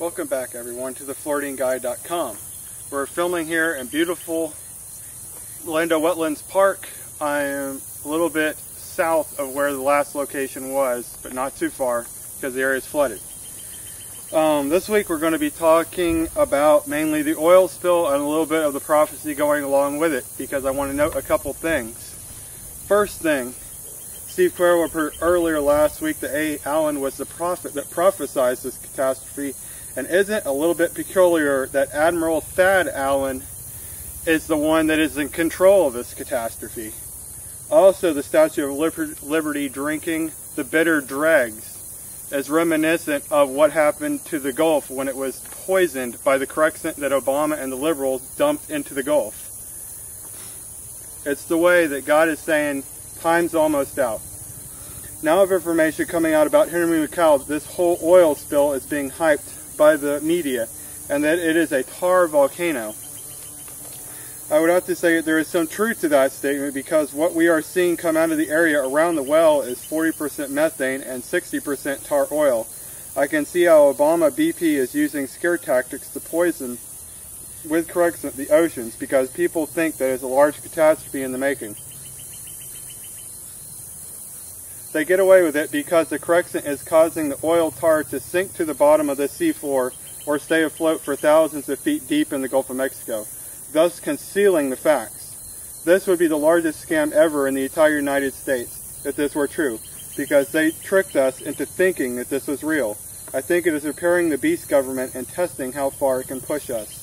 Welcome back everyone to thefloridianguy.com. We're filming here in beautiful Orlando Wetlands Park. I am a little bit south of where the last location was, but not too far because the area is flooded. This week we're going to be talking about mainly the oil spill and a little bit of the prophecy going along with it, because I want to note a couple things. First thing, Steve Cuervo reported earlier last week that A. Allen was the prophet that prophesied this catastrophe, and isn't a little bit peculiar that Admiral Thad Allen is the one that is in control of this catastrophe. Also, the Statue of Liberty drinking the bitter dregs is reminiscent of what happened to the Gulf when it was poisoned by the correxant that Obama and the liberals dumped into the Gulf. It's the way that God is saying, time's almost out. Now of information coming out about Henry Macow that this whole oil spill is being hyped by the media, and that it is a tar volcano. I would have to say that there is some truth to that statement, because what we are seeing come out of the area around the well is 40% methane and 60% tar oil. I can see how Obama BP is using scare tactics to poison with correxant the oceans, because people think that it's a large catastrophe in the making. They get away with it because the correxant is causing the oil tar to sink to the bottom of the seafloor or stay afloat for thousands of feet deep in the Gulf of Mexico, thus concealing the facts. This would be the largest scam ever in the entire United States if this were true, because they tricked us into thinking that this was real. I think it is preparing the beast government and testing how far it can push us.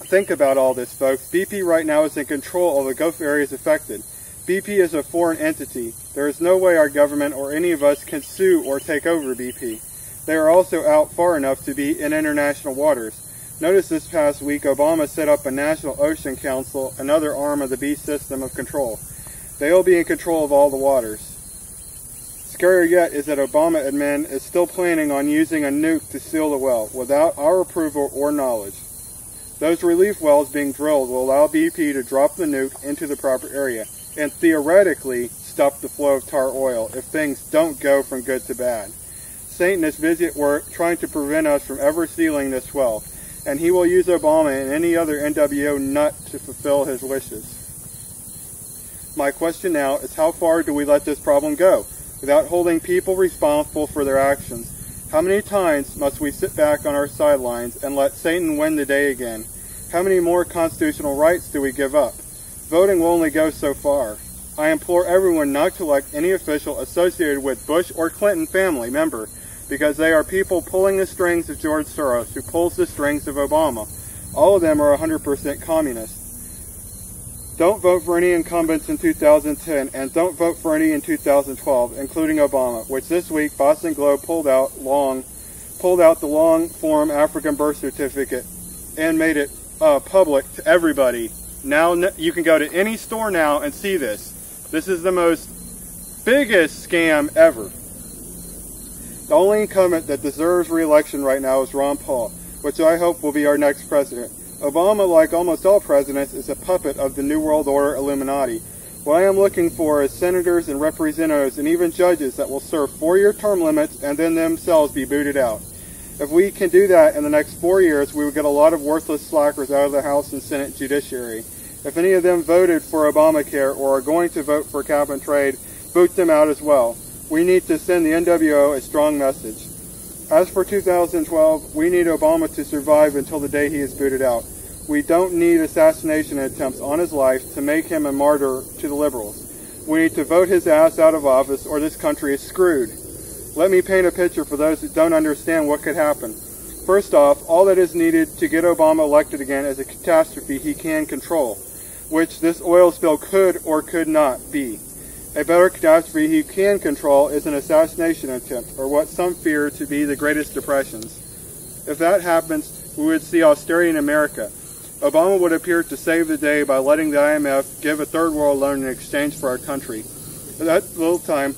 Think about all this, folks. BP right now is in control of the Gulf areas affected. BP is a foreign entity. There is no way our government or any of us can sue or take over BP. They are also out far enough to be in international waters. Notice this past week Obama set up a National Ocean Council, another arm of the beast system of control. They will be in control of all the waters. Scarier yet is that Obama admin is still planning on using a nuke to seal the well without our approval or knowledge. Those relief wells being drilled will allow BP to drop the nuke into the proper area and theoretically stop the flow of tar oil if things don't go from good to bad. Satan is busy at work trying to prevent us from ever sealing this well, and he will use Obama and any other NWO nut to fulfill his wishes. My question now is, how far do we let this problem go without holding people responsible for their actions? How many times must we sit back on our sidelines and let Satan win the day again? How many more constitutional rights do we give up? Voting will only go so far. I implore everyone not to elect any official associated with Bush or Clinton family member, because they are people pulling the strings of George Soros, who pulls the strings of Obama. All of them are 100% communist. Don't vote for any incumbents in 2010, and don't vote for any in 2012, including Obama, which this week Boston Globe pulled out the long form African birth certificate and made it public to everybody. Now you can go to any store now and see this. This is the biggest scam ever. The only incumbent that deserves re-election right now is Ron Paul, which I hope will be our next president. Obama, like almost all presidents, is a puppet of the New World Order Illuminati. What I am looking for is senators and representatives and even judges that will serve 4-year term limits and then themselves be booted out. If we can do that in the next 4 years, we will get a lot of worthless slackers out of the House and Senate judiciary. If any of them voted for Obamacare or are going to vote for cap and trade, boot them out as well. We need to send the NWO a strong message. As for 2012, we need Obama to survive until the day he is booted out. We don't need assassination attempts on his life to make him a martyr to the liberals. We need to vote his ass out of office, or this country is screwed. Let me paint a picture for those that don't understand what could happen. First off, all that is needed to get Obama elected again is a catastrophe he can control, which this oil spill could or could not be. A better catastrophe he can control is an assassination attempt, or what some fear to be the greatest depressions. If that happens, we would see austerity in America. Obama would appear to save the day by letting the IMF give a third world loan in exchange for our country. At that little time,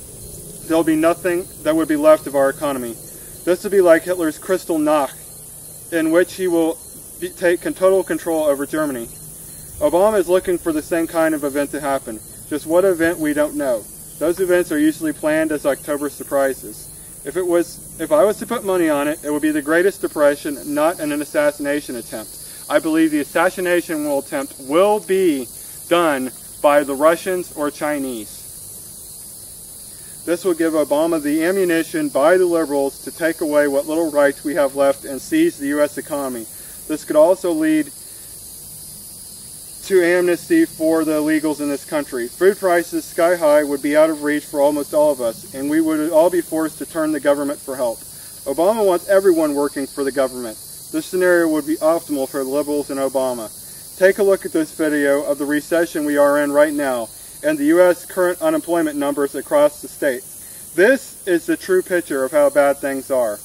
there will be nothing that would be left of our economy. This would be like Hitler's Kristall Nacht, in which he will take total control over Germany. Obama is looking for the same kind of event to happen. Just what event, we don't know. Those events are usually planned as October surprises. If I was to put money on it, it would be the Greatest Depression, not an assassination attempt. I believe the assassination attempt will be done by the Russians or Chinese. This will give Obama the ammunition by the liberals to take away what little rights we have left and seize the U.S. economy. This could also lead to amnesty for the illegals in this country. Food prices sky high would be out of reach for almost all of us, and we would all be forced to turn to the government for help. Obama wants everyone working for the government. This scenario would be optimal for the liberals and Obama. Take a look at this video of the recession we are in right now and the U.S. current unemployment numbers across the states. This is the true picture of how bad things are.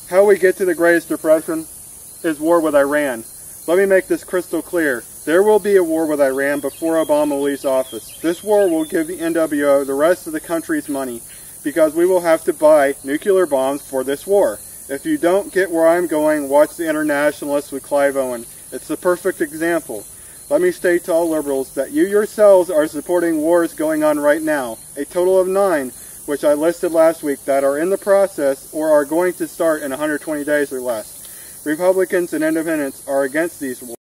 How we get to the Greatest Depression is war with Iran. Let me make this crystal clear. There will be a war with Iran before Obama leaves office. This war will give the NWO the rest of the country's money because we will have to buy nuclear bombs for this war. If you don't get where I'm going, watch The Internationalist with Clive Owen. It's the perfect example. Let me state to all liberals that you yourselves are supporting wars going on right now, a total of 9, which I listed last week, that are in the process or are going to start in 120 days or less. Republicans and independents are against these wars.